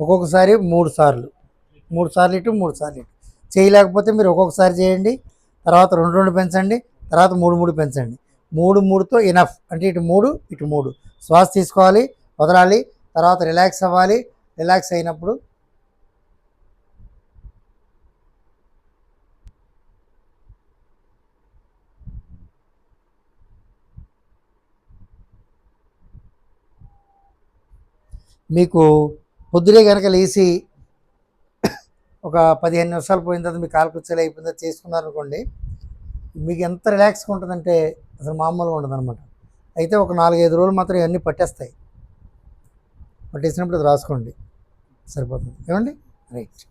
ఒక్కొక్కసారి 3 సార్లు, 3 సార్లు ఇటు 3 సార్లు ఇటు. చేయలేకపోతే మీరు ఒక్కొక్కసారి చేయండి, తర్వాత 2 పెంచండి, తర్వాత 3 పెంచండి. 3తో ఇనఫ్. అంటే ఇటు 3 ఇటు 3 శ్వాస తీసుకోవాలి, వదలాలి, తర్వాత రిలాక్స్ అవ్వాలి. రిలాక్స్ అయినప్పుడు మీకు పొద్దునే కనుక లేచి ఒక 15 నిమిషాలు పోయిన తర్వాత మీ కాలు కుర్చీలు అయిపోయిందో చేసుకున్నారనుకోండి, మీకు ఎంత రిలాక్స్గా ఉంటుందంటే అసలు మామూలుగా ఉండదు అనమాట. అయితే ఒక 4-5 రోజులు మాత్రం ఇవన్నీ పట్టేస్తాయి. పట్టేసినప్పుడు అది రాసుకోండి, సరిపోతుంది. ఏమండి? రైట్.